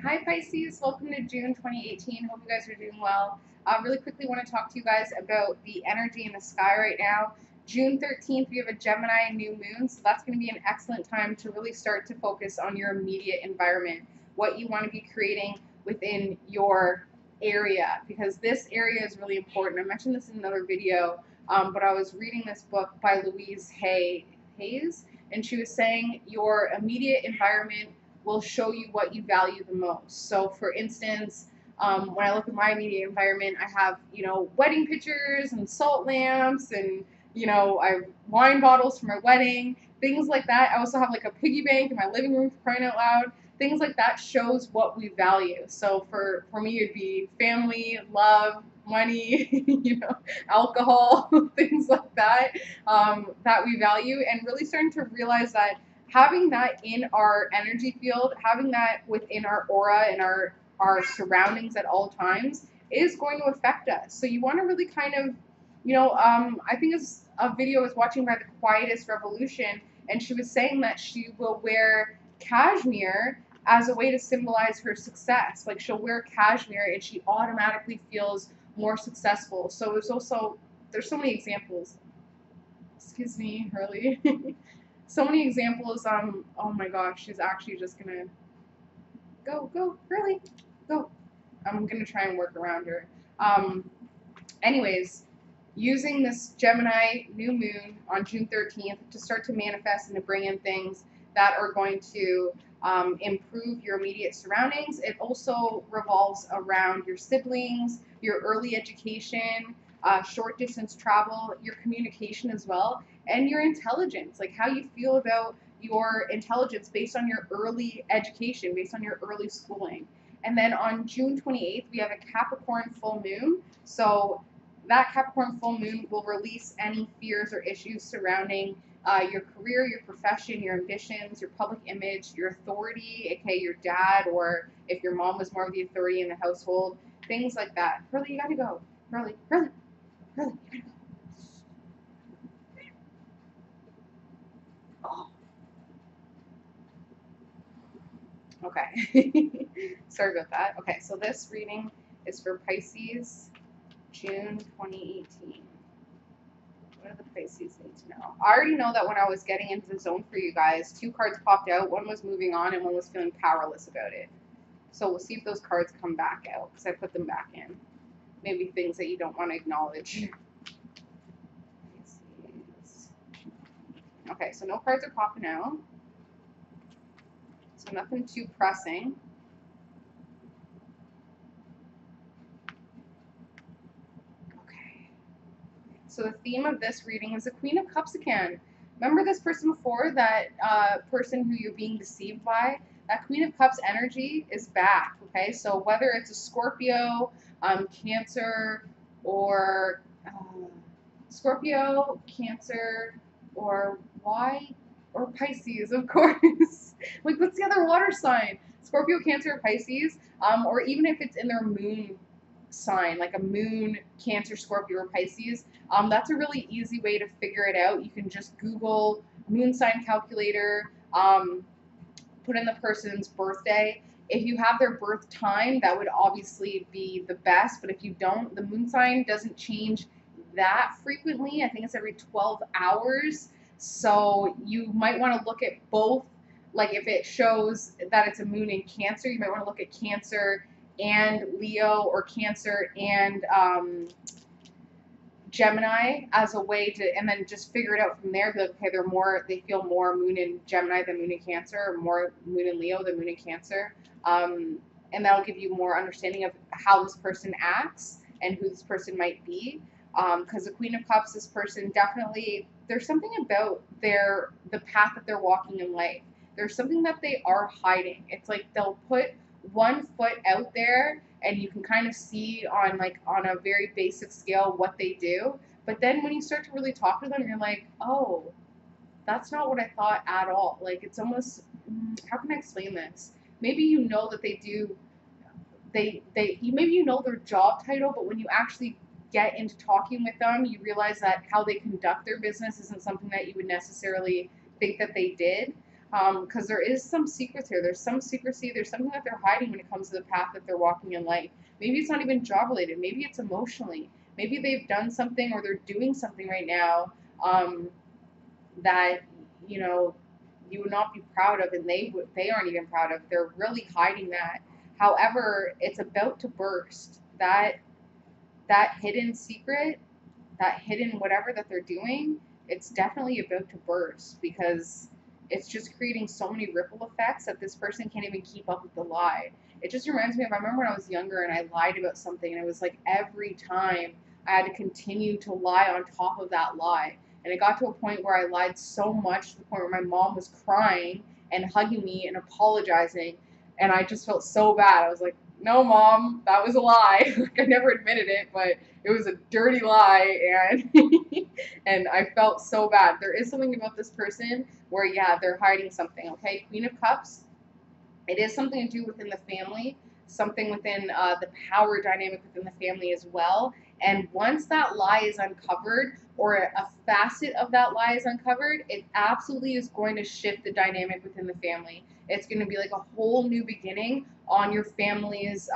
Hi Pisces, welcome to June 2018. Hope you guys are doing well. Really quickly want to talk to you guys about the energy in the sky right now. June 13th, we have a Gemini new moon, so that's going to be an excellent time to really start to focus on your immediate environment, what you want to be creating within your area, because this area is really important. I mentioned this in another video, but I was reading this book by Louise Hayes, and she was saying your immediate environment will show you what you value the most. So for instance, when I look at my immediate environment, I have, wedding pictures and salt lamps and, I have wine bottles for my wedding, things like that. I also have like a piggy bank in my living room, for crying out loud. Things like that shows what we value. So for me, it'd be family, love, money, alcohol, things like that, that we value, and really starting to realize that having that in our energy field, having that within our aura and our surroundings at all times is going to affect us. So you want to really kind of, I think it's a video I was watching by the Quietest Revolution, and she was saying that she will wear cashmere as a way to symbolize her success. Like she'll wear cashmere and she automatically feels more successful. So there's so many examples. Excuse me, Hurley. So many examples. Oh my gosh, she's actually just gonna go, Hurley, go. I'm gonna try and work around her. Anyways, using this Gemini new moon on June 13th to start to manifest and to bring in things that are going to improve your immediate surroundings. It also revolves around your siblings, your early education, short distance travel, your communication as well, and your intelligence, like how you feel about your intelligence based on your early education, based on your early schooling. And then on June 28th, we have a Capricorn full moon. So that Capricorn full moon will release any fears or issues surrounding your career, your profession, your ambitions, your public image, your authority, aka your dad, or if your mom was more of the authority in the household, things like that. Hurley, you gotta go. Hurley, you gotta go. Oh. Okay. Sorry about that. Okay, so this reading is for Pisces, June 2018. What do the Pisces need to know? I already know that when I was getting into the zone for you guys, two cards popped out. One was moving on and one was feeling powerless about it. So we'll see if those cards come back out because I put them back in. Maybe things that you don't want to acknowledge. Okay, so no cards are popping out. So nothing too pressing. So the theme of this reading is the Queen of Cups again. Remember this person before, that person who you're being deceived by? That Queen of Cups energy is back, okay? So whether it's a Scorpio, Cancer, or Scorpio, Cancer, or Pisces, of course. Like, what's the other water sign? Scorpio, Cancer, or Pisces, or even if it's in their moon sign, like a moon, Cancer, Scorpio, or Pisces, that's a really easy way to figure it out. You can just Google moon sign calculator, put in the person's birthday. If you have their birth time, that would obviously be the best, but if you don't, the moon sign doesn't change that frequently. I think it's every 12 hours. So you might want to look at both. Like if it shows that it's a moon in Cancer, you might want to look at Cancer and Leo, or Cancer and Gemini as a way to, and then just figure it out from there. Be like, okay, they feel more moon in Gemini than moon in Cancer, or more moon in Leo than moon in Cancer. And that'll give you more understanding of how this person acts and who this person might be. Because the Queen of Cups, this person definitely, there's something about the path that they're walking in life. There's something that they are hiding. It's like they'll put one foot out there and you can kind of see on a very basic scale what they do. But then when you start to really talk to them, you're like, oh, that's not what I thought at all. Like, it's almost, how can I explain this? Maybe you know that they do, maybe you know their job title, but when you actually get into talking with them, you realize that how they conduct their business isn't something that you would necessarily think that they did. Because there is some secrets here. There's some secrecy. There's something that they're hiding when it comes to the path that they're walking in life. Maybe it's not even job related. Maybe it's emotionally. Maybe they've done something or they're doing something right now that, you know, you would not be proud of, and they aren't even proud of. They're really hiding that. However, it's about to burst. That hidden secret, that hidden whatever that they're doing, it's definitely about to burst because it's just creating so many ripple effects that this person can't even keep up with the lie. It just reminds me of, I remember when I was younger and I lied about something, and it was like every time I had to continue to lie on top of that lie. And it got to a point where I lied so much to the point where my mom was crying and hugging me and apologizing, and I just felt so bad. I was like, no, mom, that was a lie. Like, I never admitted it, but it was a dirty lie, and and I felt so bad. There is something about this person where, yeah, they're hiding something, okay? Queen of Cups, it is something to do within the family, something within the power dynamic within the family as well. And once that lie is uncovered, or a facet of that lie is uncovered, it absolutely is going to shift the dynamic within the family. It's going to be like a whole new beginning on your family's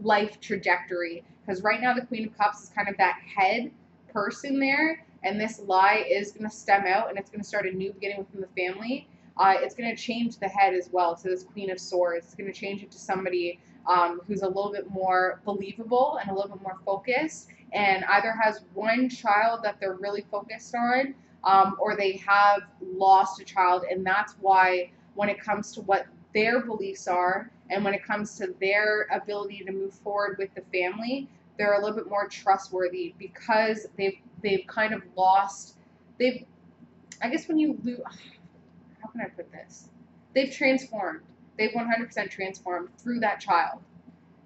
life trajectory. Because right now, the Queen of Cups is kind of that head person there, and this lie is going to stem out and it's going to start a new beginning within the family. It's going to change the head as well to this Queen of Swords. It's going to change it to somebody who's a little bit more believable and a little bit more focused, and either has one child that they're really focused on, or they have lost a child, and that's why when it comes to what their beliefs are and when it comes to their ability to move forward with the family, they're a little bit more trustworthy because they've kind of lost. They've, I guess when you lose, how can I put this? They've transformed. They've 100% transformed through that child.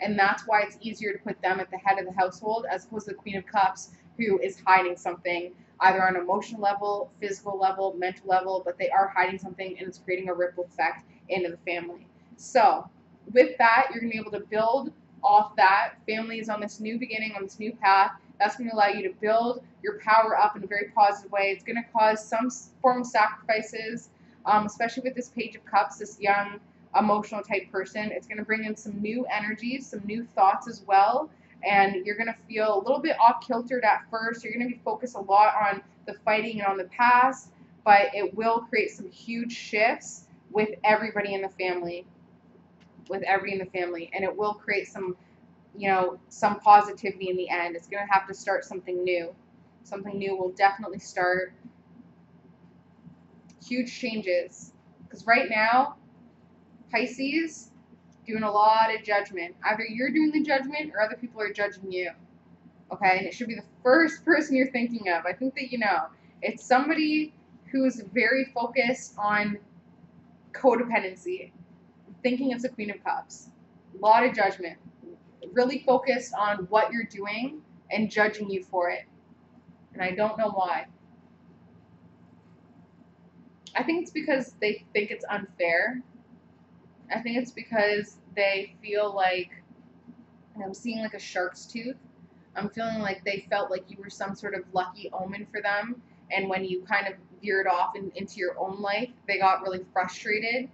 And that's why it's easier to put them at the head of the household as opposed to the Queen of Cups, who is hiding something either on an emotional level, physical level, mental level, but they are hiding something and it's creating a ripple effect into the family. So with that, you're going to be able to build off that. Family is on this new beginning, on this new path. That's going to allow you to build your power up in a very positive way. It's going to cause some form of sacrifices, especially with this Page of Cups, this young, emotional type person. It's going to bring in some new energies, some new thoughts as well. And you're going to feel a little bit off-kiltered at first. You're going to be focused a lot on the fighting and on the past, but it will create some huge shifts with everybody in the family, and it will create some, you know, some positivity in the end. It's going to have to start something new. Something new will definitely start. Huge changes. Because right now, Pisces, doing a lot of judgment. Either you're doing the judgment or other people are judging you. Okay? And it should be the first person you're thinking of. I think that, you know, it's somebody who's very focused on codependency. Thinking it's a Queen of Cups. A lot of judgment. Really focused on what you're doing and judging you for it. And I don't know why. I think it's because they think it's unfair. I think it's because they feel like, and I'm seeing like a shark's tooth. I'm feeling like they felt like you were some sort of lucky omen for them. And when you kind of veered off into your own life, they got really frustrated.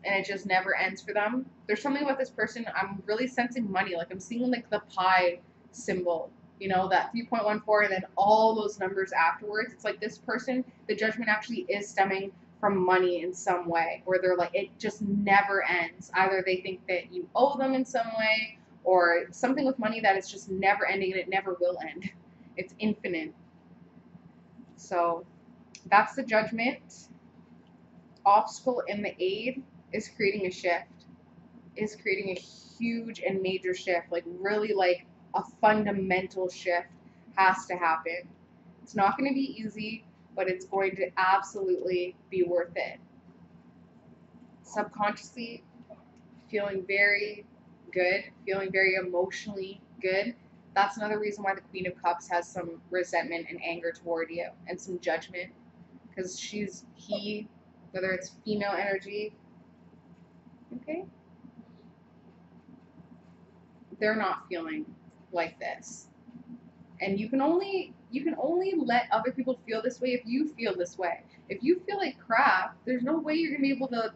And it just never ends for them. There's something about this person. I'm really sensing money. Like I'm seeing like the pi symbol. You know, that 3.14 and then all those numbers afterwards. It's like this person, the judgment actually is stemming from money in some way, where they're like, it just never ends. Either they think that you owe them in some way, or something with money that is just never ending and it never will end. It's infinite. So that's the judgment. Obstacle in the aid is creating a shift, is creating a huge and major shift, like really like a fundamental shift has to happen. It's not going to be easy, but it's going to absolutely be worth it. Subconsciously feeling very good, feeling very emotionally good. That's another reason why the Queen of Cups has some resentment and anger toward you and some judgment, because he, whether it's female energy, okay, they're not feeling like this. And you can only let other people feel this way if you feel this way. If you feel like crap, there's no way you're going to be able to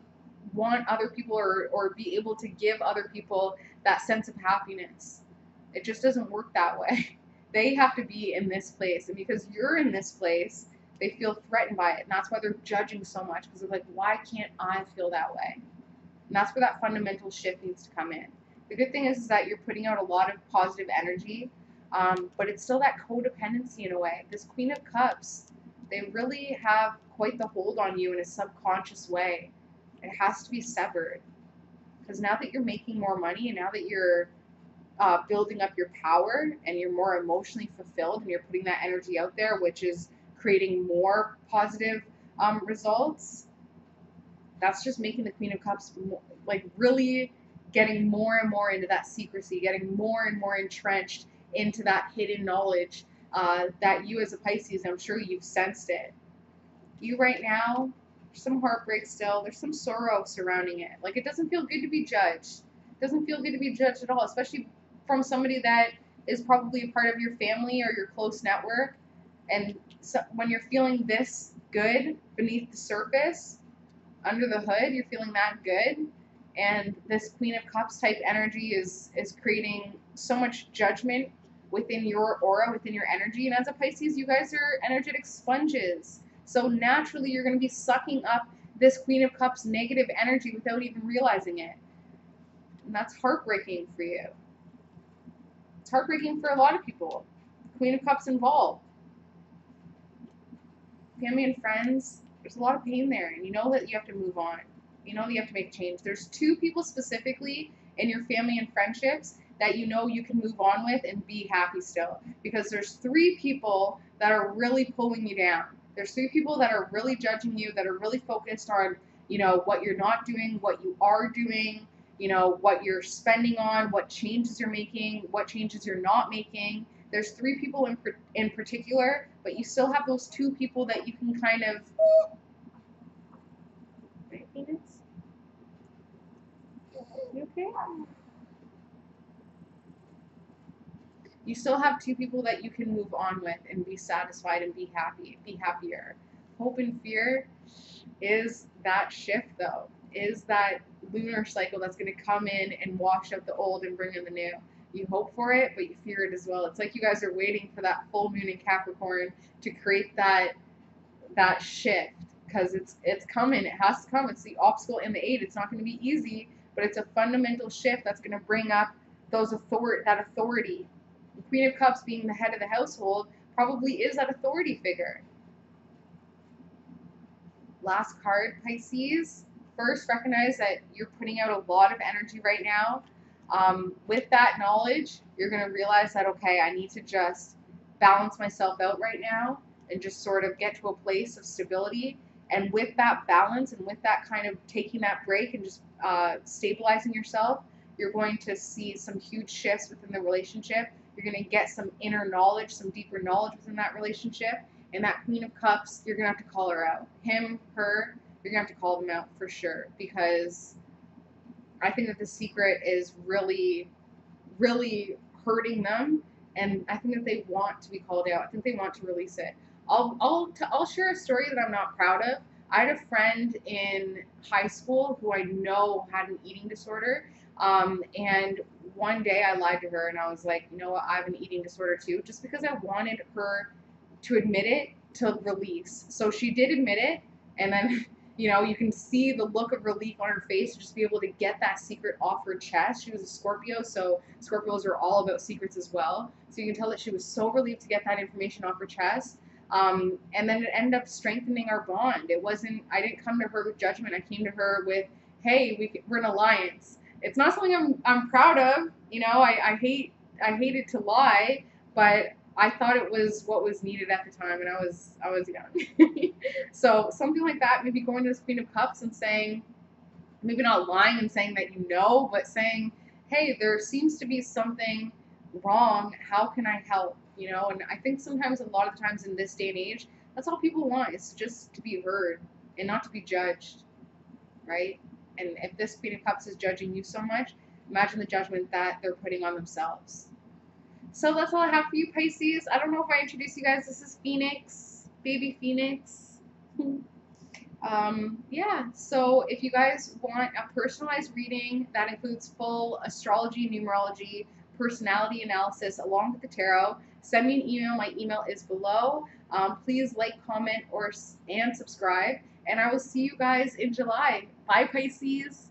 want other people or be able to give other people that sense of happiness. It just doesn't work that way. They have to be in this place. And because you're in this place, they feel threatened by it. And that's why they're judging so much, because they're like, why can't I feel that way? And that's where that fundamental shift needs to come in. The good thing is that you're putting out a lot of positive energy, but it's still that codependency in a way. This Queen of Cups, they really have quite the hold on you in a subconscious way. It has to be severed. Because now that you're making more money and now that you're building up your power and you're more emotionally fulfilled and you're putting that energy out there, which is creating more positive results, that's just making the Queen of Cups like really getting more and more into that secrecy, getting more and more entrenched into that hidden knowledge that you as a Pisces, I'm sure you've sensed it. You right now, there's some heartbreak still, there's some sorrow surrounding it. Like, it doesn't feel good to be judged. It doesn't feel good to be judged at all, especially from somebody that is probably a part of your family or your close network. And so when you're feeling this good beneath the surface, under the hood, you're feeling that good, and this Queen of Cups type energy is creating so much judgment within your aura, within your energy. And as a Pisces, you guys are energetic sponges. So naturally, you're going to be sucking up this Queen of Cups negative energy without even realizing it. And that's heartbreaking for you. It's heartbreaking for a lot of people. Queen of Cups involved. Family and friends, there's a lot of pain there, and you know that you have to move on. You know that you have to make change. There's 2 people specifically in your family and friendships that you know you can move on with and be happy still. Because there's 3 people that are really pulling you down. There's 3 people that are really judging you, that are really focused on, you know, what you're not doing, what you are doing, you know, what you're spending on, what changes you're making, what changes you're not making. There's 3 people in particular, but you still have those 2 people that you can kind of... Right, Venus? You okay? You still have 2 people that you can move on with and be satisfied and be happy, be happier. Hope and fear is that shift, though. Is that lunar cycle that's going to come in and wash out the old and bring in the new. You hope for it, but you fear it as well. It's like you guys are waiting for that full moon in Capricorn to create that shift, because it's coming. It has to come. It's the obstacle in the 8. It's not going to be easy, but it's a fundamental shift that's going to bring up that authority. The Queen of Cups, being the head of the household, probably is that authority figure. Last card, Pisces. First, recognize that you're putting out a lot of energy right now. With that knowledge, you're going to realize that, okay, I need to just balance myself out right now and just sort of get to a place of stability. And with that balance and with that kind of taking that break and just stabilizing yourself, you're going to see some huge shifts within the relationship. You're going to get some inner knowledge, some deeper knowledge within that relationship. And that Queen of Cups, you're going to have to call her out. Him, her, you're going to have to call them out for sure, because I think that the secret is really, really hurting them, and I think that they want to be called out. I think they want to release it. I'll share a story that I'm not proud of. I had a friend in high school who I know had an eating disorder, and one day I lied to her and I was like, you know what, I have an eating disorder too, just because I wanted her to admit it, to release. So she did admit it, and then you know, you can see the look of relief on her face to just be able to get that secret off her chest. She was a Scorpio, so Scorpios are all about secrets as well. So you can tell that she was so relieved to get that information off her chest. And then it ended up strengthening our bond. It wasn't, I didn't come to her with judgment. I came to her with, hey, we're an alliance. It's not something I'm proud of. You know, I hated to lie, but I thought it was what was needed at the time, and I was young. So something like that, maybe going to this Queen of Cups and saying, maybe not lying and saying that you know, but saying, hey, there seems to be something wrong. How can I help? You know, and I think sometimes, a lot of the times in this day and age, that's all people want, is just to be heard and not to be judged, right? And if this Queen of Cups is judging you so much, imagine the judgment that they're putting on themselves. So that's all I have for you, Pisces. I don't know if I introduced you guys. This is Phoenix, baby Phoenix. Yeah, so if you guys want a personalized reading that includes full astrology, numerology, personality analysis along with the tarot, send me an email. My email is below. Please like, comment, and subscribe. And I will see you guys in July. Bye, Pisces.